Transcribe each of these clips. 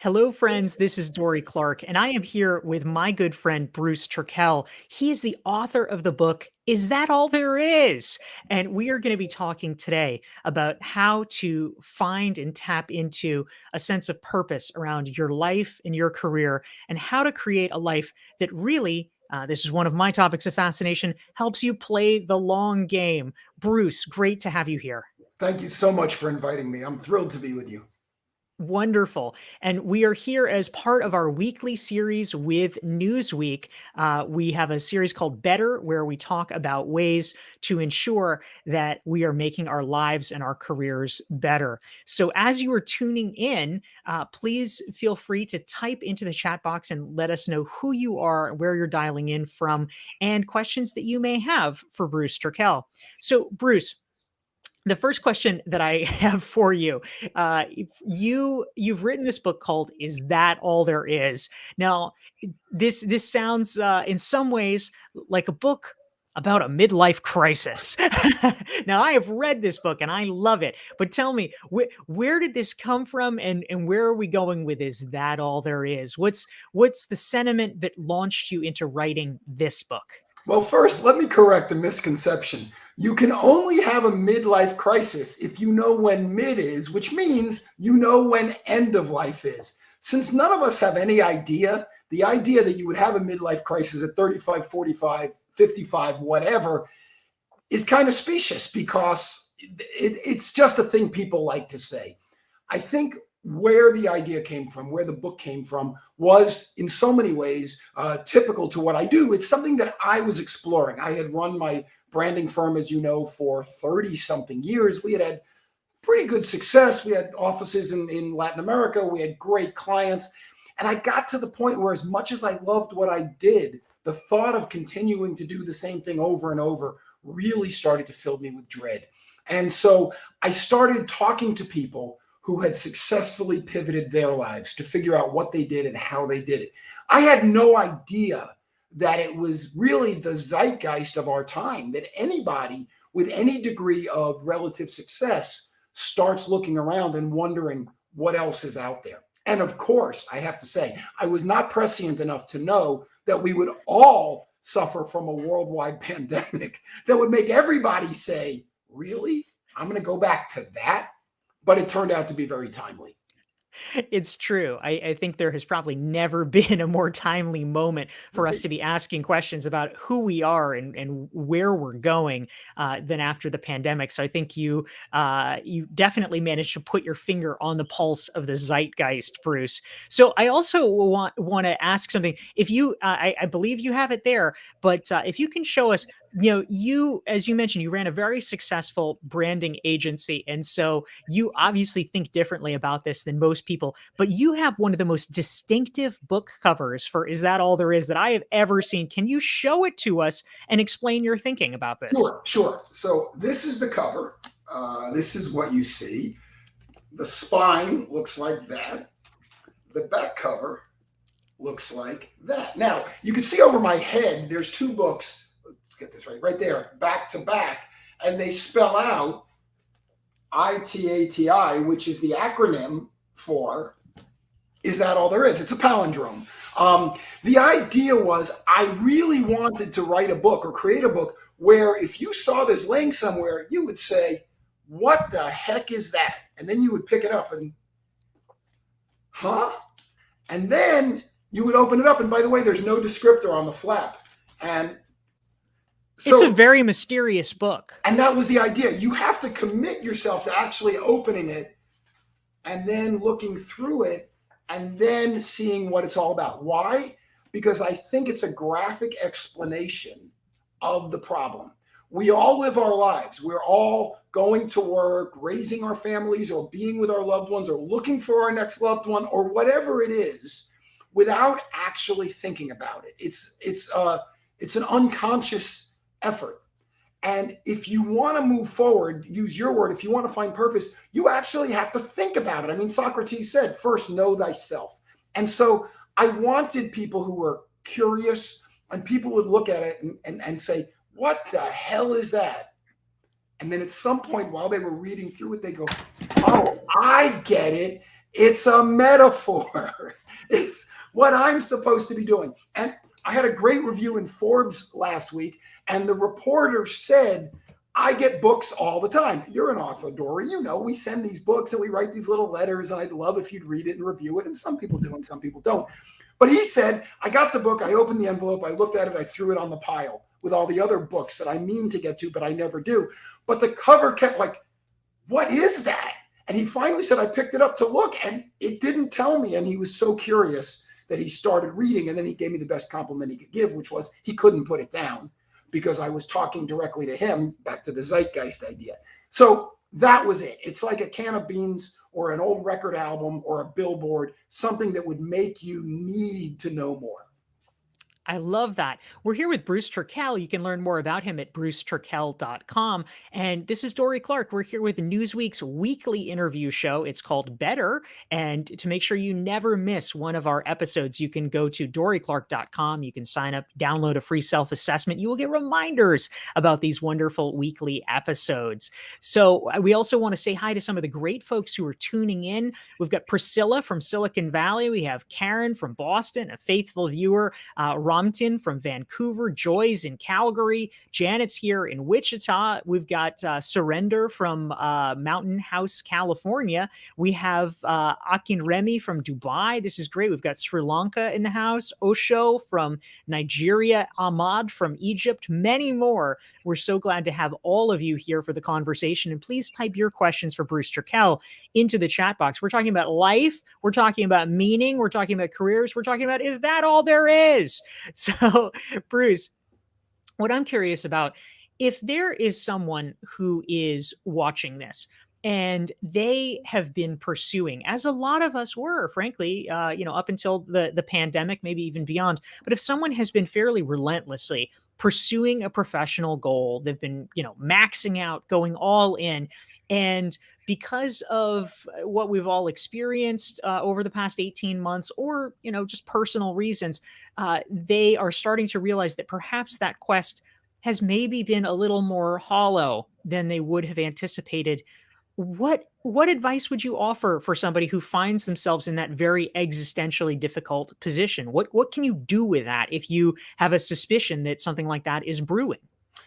Hello, friends. This is Dorie Clark, and I am here with my good friend Bruce Turkel. He is the author of the book, Is That All There Is? And we are going to be talking today about how to find and tap into a sense of purpose around your life and your career, and how to create a life that really, this is one of my topics of fascination, helps you play the long game. Bruce, great to have you here. Thank you so much for inviting me. I'm thrilled to be with you. Wonderful. And we are here as part of our weekly series with Newsweek. We have a series called Better, where we talk about ways to ensure that we are making our lives and our careers better. So, as you are tuning in, please feel free to type into the chat box and let us know who you are, where you're dialing in from, and questions that you may have for Bruce Turkel. So, Bruce, the first question that I have for you, you've written this book called "Is That All There Is?" Now, this sounds in some ways like a book about a midlife crisis. Now, I have read this book and I love it, but tell me, where did this come from, and where are we going with "Is That All There Is?" What's the sentiment that launched you into writing this book? Well, first, let me correct a misconception. You can only have a midlife crisis if you know when mid is, which means you know when end of life is. Since none of us have any idea, the idea that you would have a midlife crisis at 35, 45, 55, whatever, is kind of specious because it's just a thing people like to say. I think where the idea came from, where the book came from, was in so many ways typical to what I do. It's something that I was exploring. I had run my branding firm, as you know, for 30 something years. We had pretty good success. We had offices in Latin America. We had great clients. And I got to the point where, as much as I loved what I did, the thought of continuing to do the same thing over and over really started to fill me with dread. And so I started talking to people who had successfully pivoted their lives to figure out what they did and how they did it. I had no idea that it was really the zeitgeist of our time, that anybody with any degree of relative success starts looking around and wondering what else is out there. And of course, I have to say, I was not prescient enough to know that we would all suffer from a worldwide pandemic that would make everybody say, really? I'm going to go back to that? But it turned out to be very timely. It's true. I think there has probably never been a more timely moment for us Right. to be asking questions about who we are and where we're going than after the pandemic. So I think you definitely managed to put your finger on the pulse of the zeitgeist, Bruce. So I also want to ask something. If you, I believe you have it there, but if you can show us, you, as you mentioned, you ran a very successful branding agency, and so you obviously think differently about this than most people, but you have one of the most distinctive book covers for Is That All There Is that I have ever seen. Can you show it to us and explain your thinking about this? Sure, sure. So this is the cover. This is what you see. The spine looks like that. The back cover looks like that. Now, you can see over my head, there's two books. Let's get this right there, back to back, and they spell out ITATI, which is the acronym for Is That All There Is? It's a palindrome. The idea was I really wanted to write a book or create a book where if you saw this laying somewhere, you would say, what the heck is that? And then you would pick it up and, huh? And then you would open it up. And by the way, there's no descriptor on the flap. And It's a so, very mysterious book. and that was the idea. You have to commit yourself to actually opening it and then looking through it and then seeing what it's all about. Why? Because I think it's a graphic explanation of the problem. We all live our lives. We're all going to work, raising our families, or being with our loved ones, or looking for our next loved one, or whatever it is, without actually thinking about it. It's an unconscious effort. And if you want to move forward, use your word, if you want to find purpose, you actually have to think about it. I mean, Socrates said, first know thyself. And so I wanted people who were curious, and people would look at it and say, what the hell is that? And then at some point while they were reading through it, they go, oh, I get it. It's a metaphor. It's what I'm supposed to be doing. And I had a great review in Forbes last week, and the reporter said, I get books all the time. You're an author, Dorie. You know, we send these books and we write these little letters, and I'd love if you'd read it and review it. And some people do and some people don't. But he said, I got the book, I opened the envelope, I looked at it, I threw it on the pile with all the other books that I mean to get to, but I never do. But the cover kept like, what is that? And he finally said, I picked it up to look, and it didn't tell me. And he was so curious that he started reading. And then he gave me the best compliment he could give, which was he couldn't put it down because I was talking directly to him, back to the zeitgeist idea. So that was it. It's like a can of beans or an old record album or a billboard, something that would make you need to know more. I love that. We're here with Bruce Turkel. You can learn more about him at bruceturkel.com. And this is Dorie Clark. We're here with Newsweek's weekly interview show. It's called Better. And to make sure you never miss one of our episodes, you can go to dorieclark.com. You can sign up, download a free self-assessment. You will get reminders about these wonderful weekly episodes. So we also want to say hi to some of the great folks who are tuning in. We've got Priscilla from Silicon Valley. We have Karen from Boston, a faithful viewer. Ramtin from Vancouver, Joy's in Calgary, Janet's here in Wichita. We've got Surrender from Mountain House, California. We have Akin Remy from Dubai. This is great. We've got Sri Lanka in the house, Osho from Nigeria, Ahmad from Egypt, many more. We're so glad to have all of you here for the conversation. And please type your questions for Bruce Turkel into the chat box. We're talking about life. We're talking about meaning. We're talking about careers. We're talking about, is that all there is? So, Bruce, what I'm curious about, if there is someone who is watching this and they have been pursuing, as a lot of us were, frankly, up until the pandemic, maybe even beyond, but if someone has been fairly relentlessly pursuing a professional goal, they've been, maxing out, going all in, and because of what we've all experienced over the past 18 months, or, just personal reasons, they are starting to realize that perhaps that quest has maybe been a little more hollow than they would have anticipated. What advice would you offer for somebody who finds themselves in that very existentially difficult position? What can you do with that if you have a suspicion that something like that is brewing?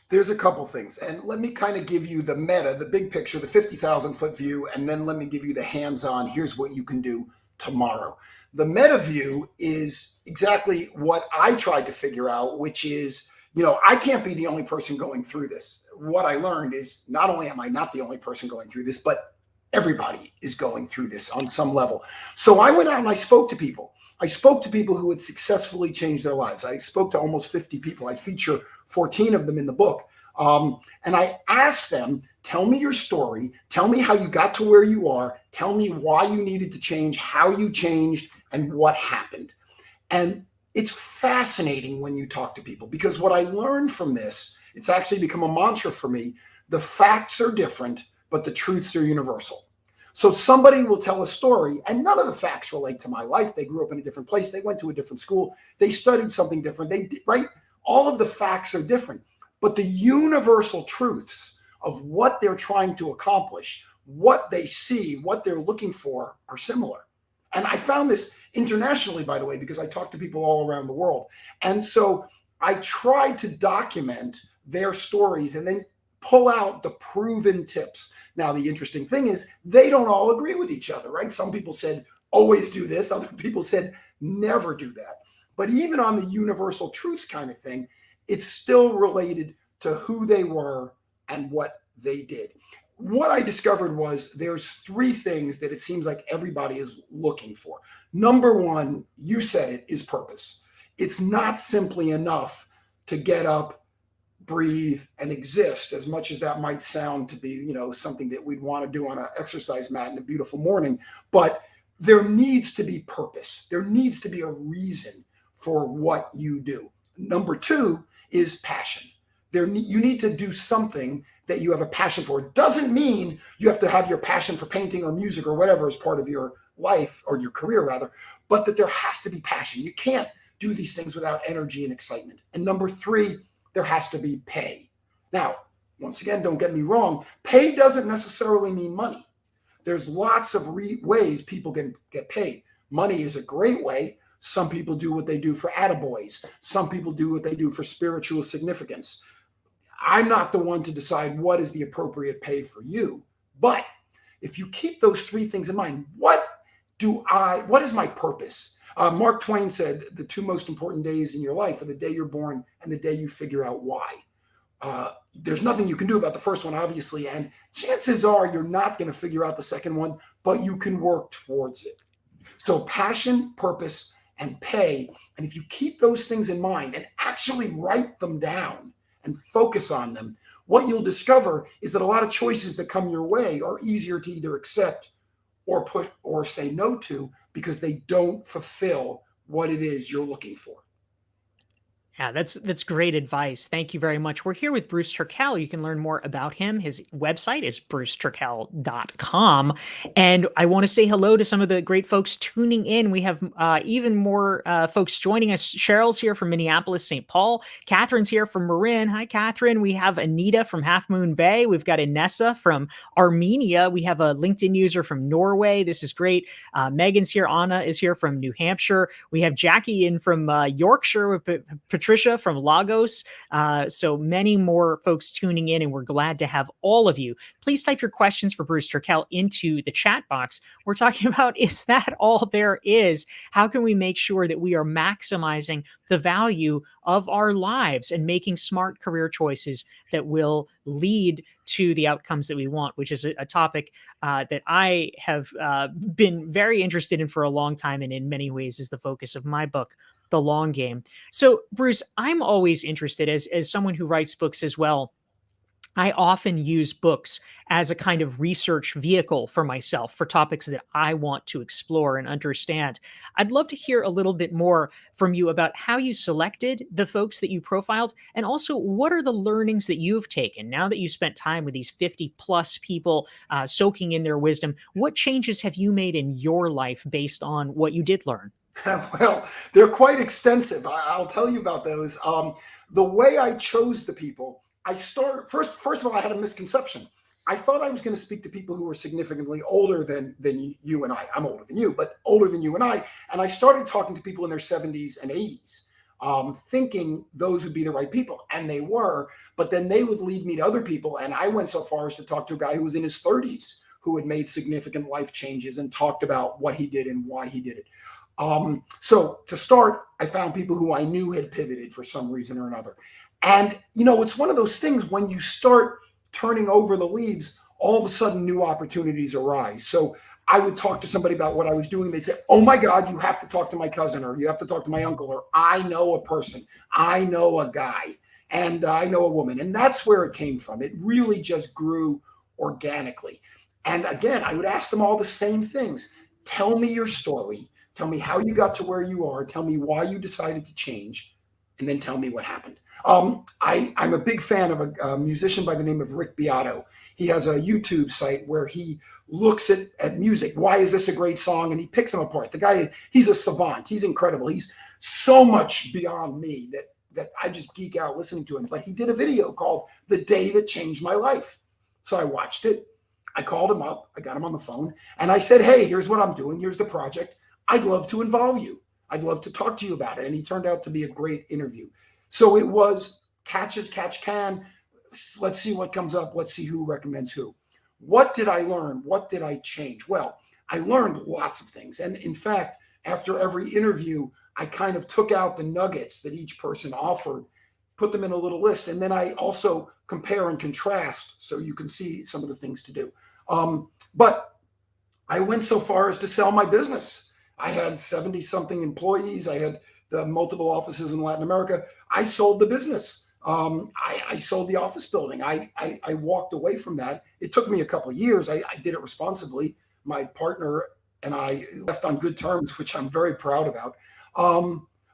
There's a couple things, and let me kind of give you the meta, the big picture, the 50,000 foot view, and then let me give you the hands-on, here's what you can do tomorrow. The meta view is exactly what I tried to figure out, which is, I can't be the only person going through this. What I learned is not only am I not the only person going through this, but everybody is going through this on some level. So I went out and I spoke to people. I spoke to people who had successfully changed their lives. I spoke to almost 50 people. I feature 14 of them in the book. And I asked them, tell me your story. Tell me how you got to where you are. Tell me why you needed to change, how you changed, and what happened. And it's fascinating when you talk to people, because what I learned from this, it's actually become a mantra for me. The facts are different, but the truths are universal. So somebody will tell a story and none of the facts relate to my life. They grew up in a different place. They went to a different school. They studied something different. Right? All of the facts are different, but the universal truths of what they're trying to accomplish, what they see, what they're looking for are similar. And I found this internationally, by the way, because I talk to people all around the world. And so I tried to document their stories and then pull out the proven tips. Now, the interesting thing is they don't all agree with each other, right? Some people said, always do this. Other people said, never do that. But even on the universal truths kind of thing, it's still related to who they were and what they did. What I discovered was there's three things that it seems like everybody is looking for. Number one, you said it, is purpose. It's not simply enough to get up, breathe, and exist, as much as that might sound to be, something that we'd want to do on an exercise mat in a beautiful morning. But there needs to be purpose. There needs to be a reason for what you do. Number two is passion. You need to do something that you have a passion for. It doesn't mean you have to have your passion for painting or music or whatever as part of your life, or your career rather, but that there has to be passion. You can't do these things without energy and excitement. And number three, there has to be pay. Now, once again, don't get me wrong, pay doesn't necessarily mean money. There's lots of ways people can get paid. Money is a great way. Some people do what they do for attaboys. Some people do what they do for spiritual significance. I'm not the one to decide what is the appropriate pay for you. But if you keep those three things in mind, what is my purpose? Mark Twain said the two most important days in your life are the day you're born and the day you figure out why. There's nothing you can do about the first one, obviously, and chances are you're not going to figure out the second one, but you can work towards it. So passion, purpose, and pay. And if you keep those things in mind and actually write them down and focus on them, what you'll discover is that a lot of choices that come your way are easier to either accept or put or say no to because they don't fulfill what it is you're looking for. Yeah, that's great advice. Thank you very much. We're here with Bruce Turkel. You can learn more about him. His website is bruceturkel.com. And I want to say hello to some of the great folks tuning in. We have even more folks joining us. Cheryl's here from Minneapolis, St. Paul. Catherine's here from Marin. Hi, Catherine. We have Anita from Half Moon Bay. We've got Inessa from Armenia. We have a LinkedIn user from Norway. This is great. Megan's here. Anna is here from New Hampshire. We have Jackie in from Yorkshire with Patricia from Lagos. So many more folks tuning in, and we're glad to have all of you. Please type your questions for Bruce Turkel into the chat box. We're talking about, is that all there is? How can we make sure that we are maximizing the value of our lives and making smart career choices that will lead to the outcomes that we want, which is a topic that I have been very interested in for a long time, and in many ways is the focus of my book, The Long Game. So, Bruce, I'm always interested, as someone who writes books as well. I often use books as a kind of research vehicle for myself for topics that I want to explore and understand. I'd love to hear a little bit more from you about how you selected the folks that you profiled, and also what are the learnings that you've taken now that you spent time with these 50 plus people soaking in their wisdom. What changes have you made in your life based on what you did learn? Well, they're quite extensive. I'll tell you about those. The way I chose the people, first of all, I had a misconception. I thought I was going to speak to people who were significantly older than you and I. I'm older than you, but older than you and I. And I started talking to people in their 70s and 80s, thinking those would be the right people. And they were, but then they would lead me to other people. And I went so far as to talk to a guy who was in his 30s who had made significant life changes and talked about what he did and why he did it. So to start, I found people who I knew had pivoted for some reason or another. And, it's one of those things when you start turning over the leaves, all of a sudden new opportunities arise. So I would talk to somebody about what I was doing. They'd say, oh my God, you have to talk to my cousin, or you have to talk to my uncle, or I know a person, I know a guy, and I know a woman. And that's where it came from. It really just grew organically. And again, I would ask them all the same things. Tell me your story. Tell me how you got to where you are. Tell me why you decided to change, and then tell me what happened. I'm a big fan of a musician by the name of Rick Beato. He has a YouTube site where he looks at music. Why is this a great song? And he picks them apart. The guy, he's a savant. He's incredible. He's so much beyond me that I just geek out listening to him. But he did a video called The Day That Changed My Life. So I watched it. I called him up. I got him on the phone. And I said, hey, here's what I'm doing. Here's the project. I'd love to involve you. I'd love to talk to you about it. And he turned out to be a great interview. So it was catch as catch can. Let's see what comes up. Let's see who recommends who. What did I learn? What did I change? Well, I learned lots of things. And in fact, after every interview, I kind of took out the nuggets that each person offered, put them in a little list. And then I also compare and contrast so you can see some of the things to do. But I went so far as to sell my business. I had 70 something employees. I had the multiple offices in Latin America. I sold the business. I sold the office building. I walked away from that. It took me a couple of years. I did it responsibly. My partner and I left on good terms, which I'm very proud about.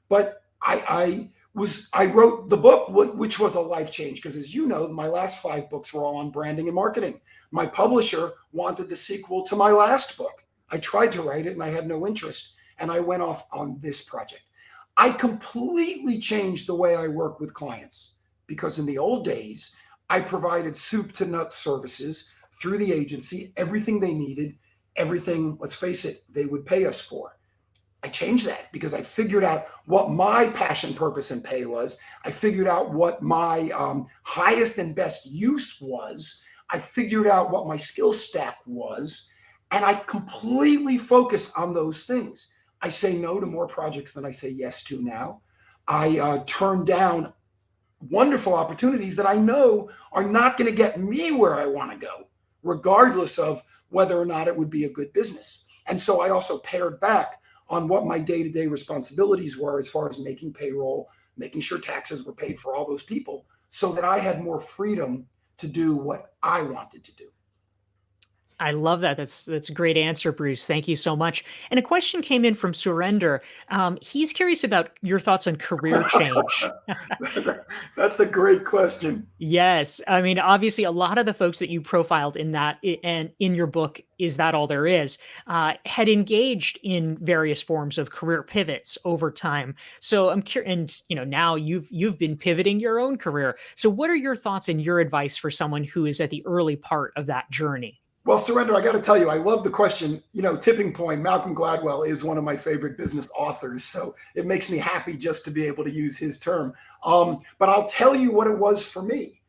But I wrote the book, which was a life change, because as you know, my last 5 books were all on branding and marketing. My publisher wanted the sequel to my last book. I tried to write it and I had no interest. And I went off on this project. I completely changed the way I work with clients, because in the old days, I provided soup to nuts services through the agency everything they needed, everything, let's face it, they would pay us for. I changed that because I figured out what my passion, purpose, and pay was. I figured out what my highest and best use was. I figured out what my skill stack was. And I completely focus on those things. I say no to more projects than I say yes to now. I turn down wonderful opportunities that I know are not going to get me where I want to go, regardless of whether or not it would be a good business. And so I also pared back on what my day-to-day responsibilities were as far as making payroll, making sure taxes were paid for all those people, so that I had more freedom to do what I wanted to do. I love that. That's a great answer, Bruce. Thank you so much. And a question came in from Surrender. He's curious about your thoughts on career change. That's a great question. Yes, I mean, obviously, a lot of the folks that you profiled in that and in your book, Is That All There Is, had engaged in various forms of career pivots over time. So I'm curious, and now you've been pivoting your own career. So what are your thoughts and your advice for someone who is at the early part of that journey? Well, Surrender, I got to tell you, I love the question. Tipping Point, Malcolm Gladwell is one of my favorite business authors. So it makes me happy just to be able to use his term. But I'll tell you what it was for me.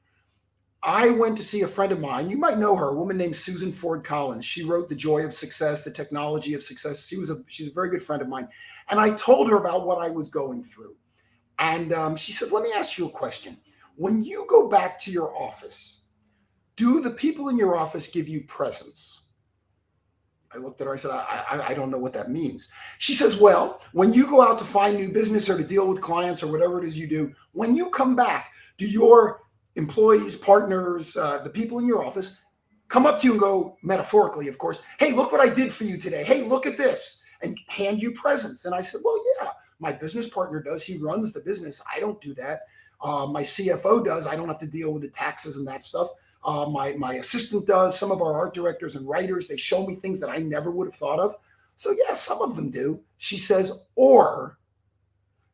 I went to see a friend of mine. You might know her, a woman named Susan Ford Collins. She wrote The Joy of Success, The Technology of Success. She's a very good friend of mine. And I told her about what I was going through. And she said, let me ask you a question. When you go back to your office, do the people in your office give you presents? I looked at her, I said, I don't know what that means. She says, well, when you go out to find new business or to deal with clients or whatever it is you do, when you come back, do your employees, partners, the people in your office come up to you and go, metaphorically, of course, hey, look what I did for you today. Hey, look at this, and hand you presents? And I said, well, yeah, my business partner does. He runs the business. I don't do that. My CFO does. I don't have to deal with the taxes and that stuff. My assistant does. Some of our art directors and writers, they show me things that I never would have thought of. So yeah, some of them do. She says, or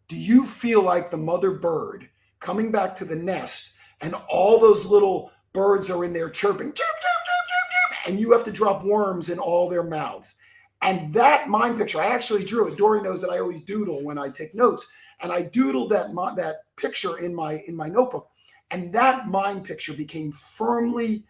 do you feel like the mother bird coming back to the nest and all those little birds are in there chirping, chirp, chirp, chirp, chirp, chirp, and you have to drop worms in all their mouths? And that mind picture, I actually drew it. Dorie knows that I always doodle when I take notes. And I doodled that picture in my notebook. And that mind picture became firmly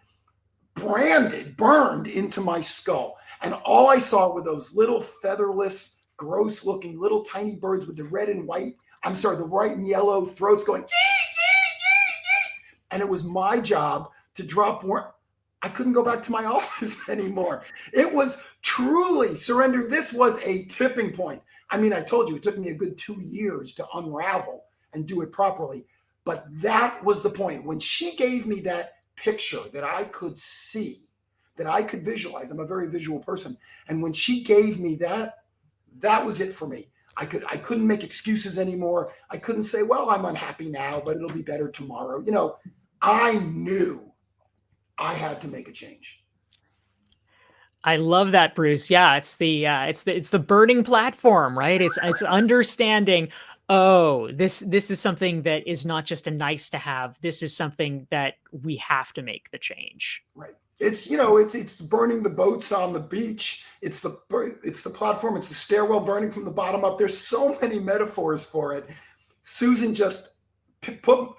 burned into my skull. And all I saw were those little featherless, gross looking little tiny birds with the red and white, the white and yellow throats going, gee, gee, gee, gee. And it was my job to drop more. I couldn't go back to my office anymore. It was truly, Surrender, this was a tipping point. I mean, I told you, it took me a good 2 years to unravel and do it properly. But that was the point. When she gave me that picture that I could see, that I could visualize, I'm a very visual person. And when she gave me that, that was it for me. I couldn't make excuses anymore. I couldn't say, well, I'm unhappy now, but it'll be better tomorrow. I knew I had to make a change. I love that, Bruce. Yeah, it's the burning platform, right? It's understanding, oh, this is something that is not just a nice to have. This is something that we have to make the change. Right. It's burning the boats on the beach. It's the platform. It's the stairwell burning from the bottom up. There's so many metaphors for it. Susan just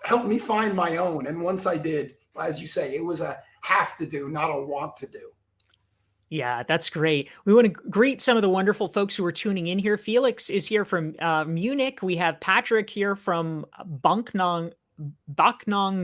helped me find my own. And once I did, as you say, it was a have to do, not a want to do. Yeah, that's great. We want to greet some of the wonderful folks who are tuning in here. Felix is here from Munich. We have Patrick here from Bachnang,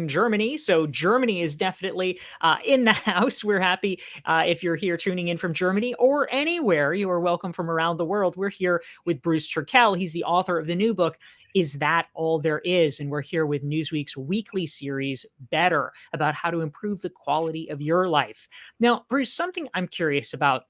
Germany. So Germany is definitely in the house. We're happy if you're here tuning in from Germany or anywhere. You are welcome from around the world. We're here with Bruce Turkel. He's the author of the new book, Is That All There Is? And we're here with Newsweek's weekly series, Better, about how to improve the quality of your life. Now, Bruce, something I'm curious about,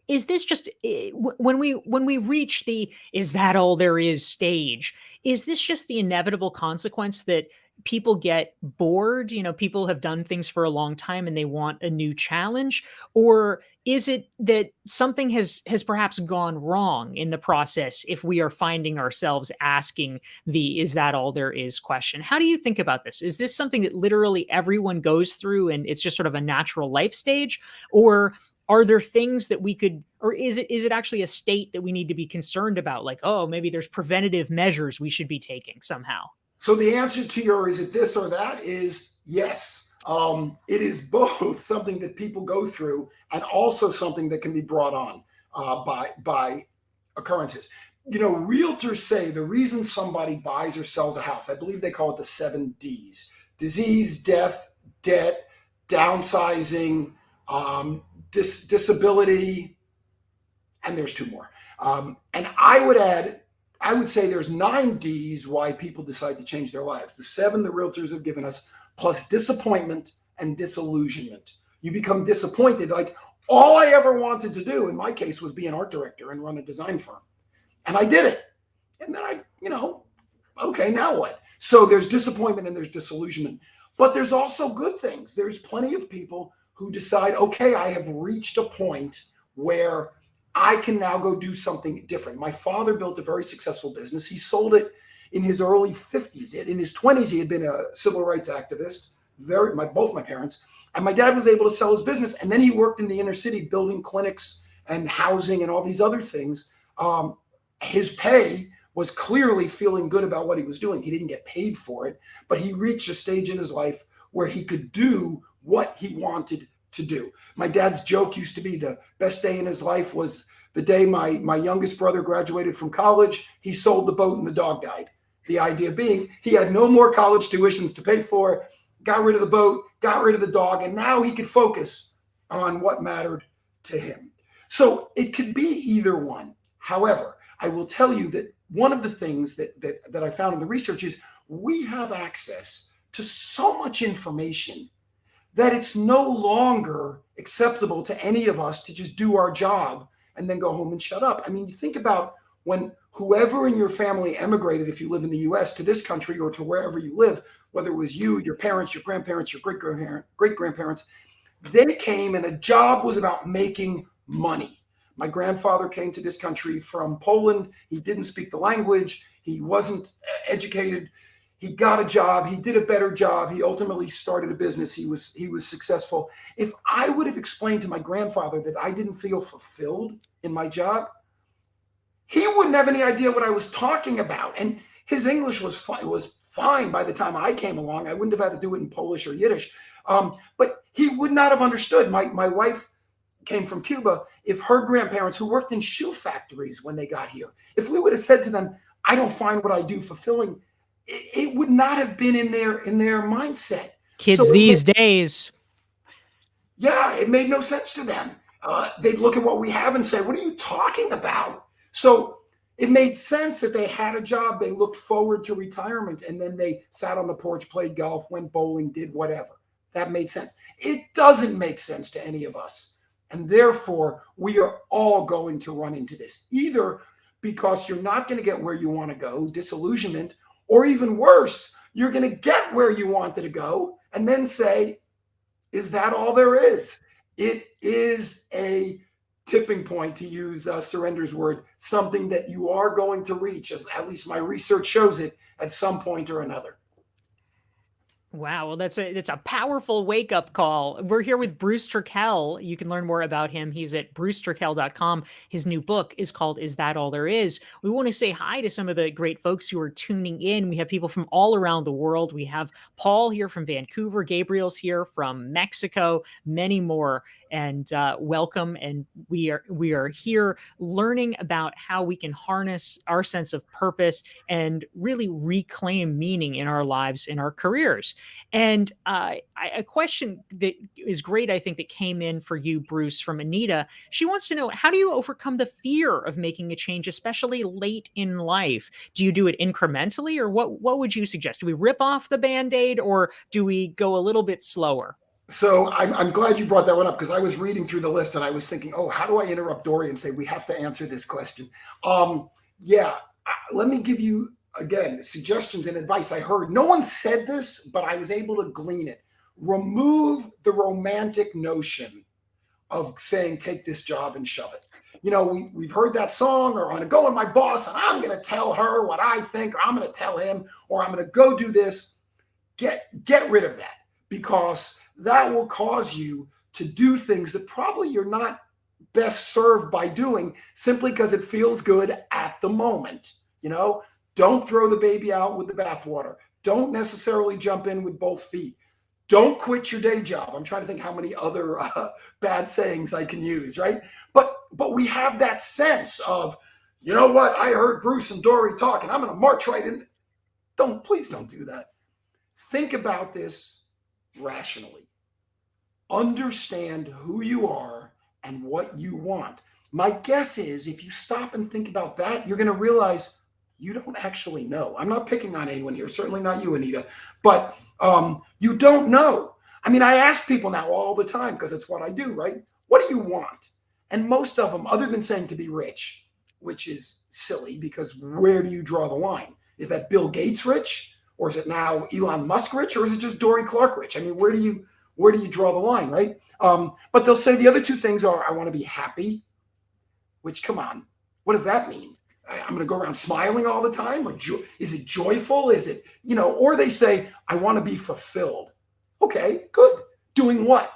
is this just when we reach the "is that all there is" stage, is this just the inevitable consequence that people get bored? You know, people have done things for a long time and they want a new challenge? Or is it that something has perhaps gone wrong in the process if we are finding ourselves asking the "is that all there is" question? How do you think about this? Is this something that literally everyone goes through and it's just sort of a natural life stage? Or are there things that we could, or is it actually a state that we need to be concerned about, like, oh, maybe there's preventative measures we should be taking somehow? So the answer to your is it this or that is yes. It is both something that people go through and also something that can be brought on by occurrences. You know, realtors say the reason somebody buys or sells a house, I believe they call it the 7 Ds: disease, death, debt, downsizing, disability, and there's two more. And I would say there's 9 Ds why people decide to change their lives. The 7 the realtors have given us, plus disappointment and disillusionment. You become disappointed. Like, all I ever wanted to do in my case was be an art director and run a design firm. And I did it. And then okay, now what? So there's disappointment and there's disillusionment. But there's also good things. There's plenty of people who decide, okay, I have reached a point where I can now go do something different. My father built a very successful business. He sold it in his early 50s. In his 20s, he had been a civil rights activist, both my parents. And my dad was able to sell his business. And then he worked in the inner city building clinics and housing and all these other things. His pay was clearly feeling good about what he was doing. He didn't get paid for it, but he reached a stage in his life where he could do what he wanted to do. My dad's joke used to be the best day in his life was the day my youngest brother graduated from college. He sold the boat and the dog died. The idea being he had no more college tuitions to pay for, got rid of the boat, got rid of the dog, and now he could focus on what mattered to him. So it could be either one. However, I will tell you that one of the things that I found in the research is we have access to so much information that it's no longer acceptable to any of us to just do our job and then go home and shut up. I mean, you think about when whoever in your family emigrated, if you live in the US, to this country or to wherever you live, whether it was you, your parents, your grandparents, your great-grandparents, they came and a job was about making money. My grandfather came to this country from Poland. He didn't speak the language. He wasn't educated. He got a job. He did a better job. He ultimately started a business. He was successful. If I would have explained to my grandfather that I didn't feel fulfilled in my job, he wouldn't have any idea what I was talking about. And his English was fine by the time I came along. I wouldn't have had to do it in Polish or Yiddish. But he would not have understood. My wife came from Cuba. If her grandparents, who worked in shoe factories when they got here, if we would have said to them, I don't find what I do fulfilling, it would not have been in their mindset. Kids these days. Yeah, it made no sense to them. They'd look at what we have and say, what are you talking about? So it made sense that they had a job. They looked forward to retirement, and then they sat on the porch, played golf, went bowling, did whatever. That made sense. It doesn't make sense to any of us. And therefore, we are all going to run into this, either because you're not going to get where you want to go, disillusionment, or even worse, you're going to get where you wanted to go and then say, is that all there is? It is a tipping point, to use Surrender's word, something that you are going to reach, as at least my research shows it, at some point or another. Wow, well, that's a powerful wake-up call. We're here with Bruce Turkel. You can learn more about him. He's at bruceturkel.com. His new book is called Is That All There Is? We want to say hi to some of the great folks who are tuning in. We have people from all around the world. We have Paul here from Vancouver. Gabriel's here from Mexico. Many more. And welcome. And we are here learning about how we can harness our sense of purpose and really reclaim meaning in our lives, in our careers. And a question that is great, I think, that came in for you, Bruce, from Anita. She wants to know, how do you overcome the fear of making a change, especially late in life? Do you do it incrementally, or what would you suggest? Do we rip off the Band-Aid, or do we go a little bit slower? So I'm glad you brought that one up, because I was reading through the list and I was thinking, oh, how do I interrupt Dorie and say we have to answer this question? Let me give you again, suggestions and advice I heard. No one said this, but I was able to glean it. Remove the romantic notion of saying, take this job and shove it. We've heard that song, or I'm going to go with my boss and I'm going to tell her what I think, or I'm going to tell him, or I'm going to go do this. Get rid of that, because that will cause you to do things that probably you're not best served by doing, simply because it feels good at the moment. Don't throw the baby out with the bathwater. Don't necessarily jump in with both feet. Don't quit your day job. I'm trying to think how many other bad sayings I can use, right? But we have that sense of, you know what? I heard Bruce and Dorie talk, and I'm going to march right in. Please don't do that. Think about this rationally. Understand who you are and what you want. My guess is, if you stop and think about that, you're going to realize you don't actually know. I'm not picking on anyone here, certainly not you, Anita, but you don't know. I mean, I ask people now all the time, because it's what I do, right? What do you want? And most of them, other than saying to be rich, which is silly, because where do you draw the line? Is that Bill Gates rich? Or is it now Elon Musk rich? Or is it just Dorie Clark rich? I mean, where do you draw the line, right? But they'll say the other two things are, I want to be happy, which, come on, what does that mean? I'm going to go around smiling all the time? Or is it joyful? Is it, or they say, I want to be fulfilled. Okay, good. Doing what?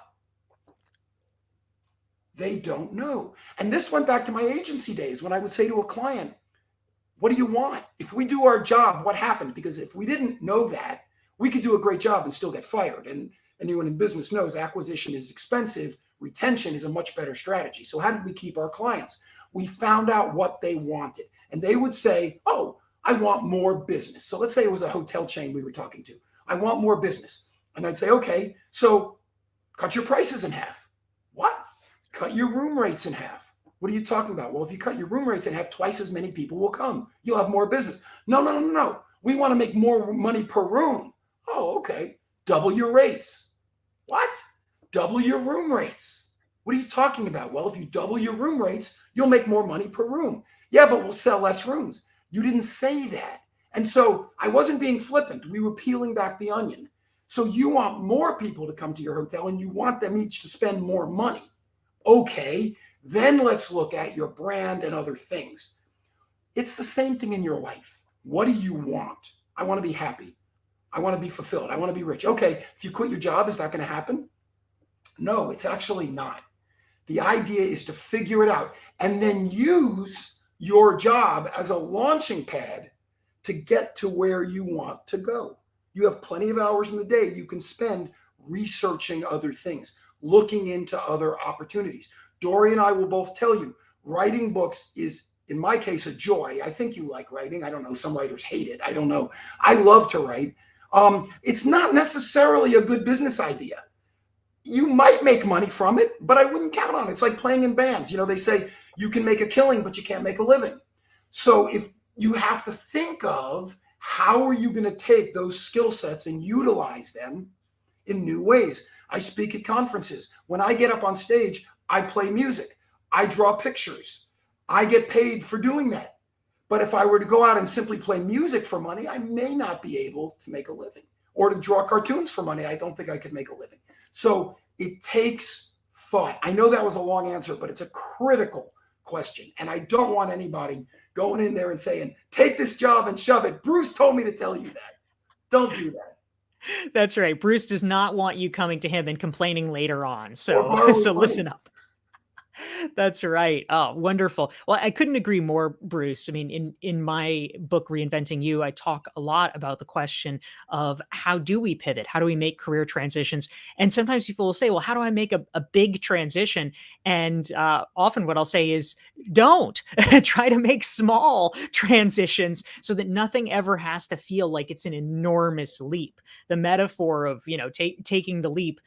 They don't know. And this went back to my agency days, when I would say to a client, what do you want? If we do our job, what happened? Because if we didn't know that, we could do a great job and still get fired. And anyone in business knows acquisition is expensive. Retention is a much better strategy. So how did we keep our clients? We found out what they wanted. And they would say, oh, I want more business. So let's say it was a hotel chain we were talking to. I want more business. And I'd say, okay, so cut your prices in half. What? Cut your room rates in half. What are you talking about? Well, if you cut your room rates in half, twice as many people will come. You'll have more business. No. We want to make more money per room. Oh, okay. Double your rates. What? Double your room rates. What are you talking about? Well, if you double your room rates, you'll make more money per room. Yeah, but we'll sell less rooms. You didn't say that. And so I wasn't being flippant. We were peeling back the onion. So you want more people to come to your hotel, and you want them each to spend more money. Okay, then let's look at your brand and other things. It's the same thing in your life. What do you want? I want to be happy. I want to be fulfilled. I want to be rich. Okay, if you quit your job, is that going to happen? No, it's actually not. The idea is to figure it out and then use your job as a launching pad to get to where you want to go. You have plenty of hours in the day you can spend researching other things, looking into other opportunities. Dorie and I will both tell you, writing books is, in my case, a joy. I think you like writing. I don't know. Some writers hate it. I don't know. I love to write. It's not necessarily a good business idea. You might make money from it, but I wouldn't count on it. It's like playing in bands. They say you can make a killing, but you can't make a living. So if you have to think of, how are you going to take those skill sets and utilize them in new ways? I speak at conferences. When I get up on stage, I play music. I draw pictures. I get paid for doing that. But if I were to go out and simply play music for money, I may not be able to make a living. Or to draw cartoons for money, I don't think I could make a living. So it takes thought. I know that was a long answer, but it's a critical question. And I don't want anybody going in there and saying, take this job and shove it. Bruce told me to tell you that. Don't do that. That's right. Bruce does not want you coming to him and complaining later on. Or So borrowing money. listen up. That's right. Oh, wonderful. Well, I couldn't agree more, Bruce. I mean, in my book, Reinventing You, I talk a lot about the question of how do we pivot? How do we make career transitions? And sometimes people will say, well, how do I make a big transition? And often what I'll say is, don't try to make small transitions so that nothing ever has to feel like it's an enormous leap. The metaphor of, taking the leap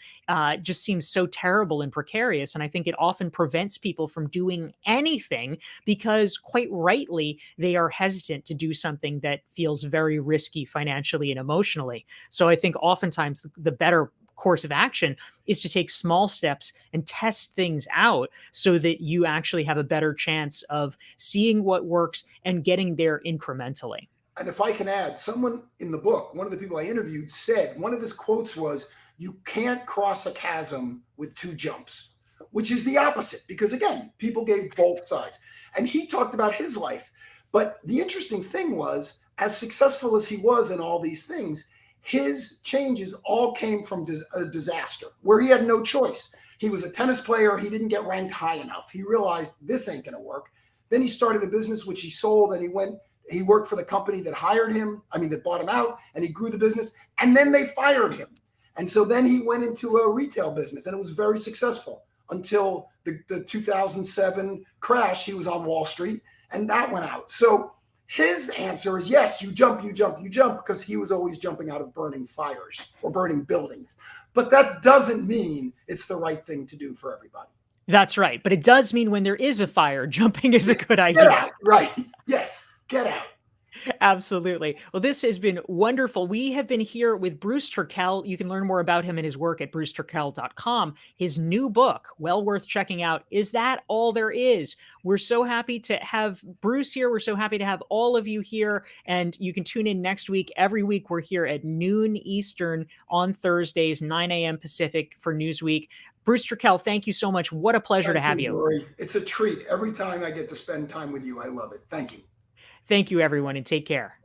just seems so terrible and precarious. And I think it often prevents people from doing anything because, quite rightly, they are hesitant to do something that feels very risky financially and emotionally. So I think oftentimes the better course of action is to take small steps and test things out so that you actually have a better chance of seeing what works and getting there incrementally. And if I can add, someone in the book, one of the people I interviewed said, one of his quotes was, "You can't cross a chasm with two jumps," which is the opposite, because again, people gave both sides. And he talked about his life. But the interesting thing was, as successful as he was in all these things, his changes all came from a disaster where he had no choice. He was a tennis player. He didn't get ranked high enough. He realized this ain't going to work. Then he started a business, which he sold, and he worked for the company that hired him, that bought him out, and he grew the business. And then they fired him. And so then he went into a retail business, and it was very successful until the 2007 crash. He was on Wall Street, and that went out. So his answer is yes, you jump, you jump, you jump, because he was always jumping out of burning fires or burning buildings. But that doesn't mean it's the right thing to do for everybody. That's right. But it does mean when there is a fire, jumping is a good idea. Get out. Right. Yes. Get out. Absolutely. Well, this has been wonderful. We have been here with Bruce Turkel. You can learn more about him and his work at bruceturkel.com. His new book, well worth checking out, Is That All There Is? We're so happy to have Bruce here. We're so happy to have all of you here. And you can tune in next week. Every week, we're here at noon Eastern on Thursdays, 9 a.m. Pacific for Newsweek. Bruce Turkel, thank you so much. What a pleasure to have you. Dorie. It's a treat. Every time I get to spend time with you, I love it. Thank you. Thank you, everyone, and take care.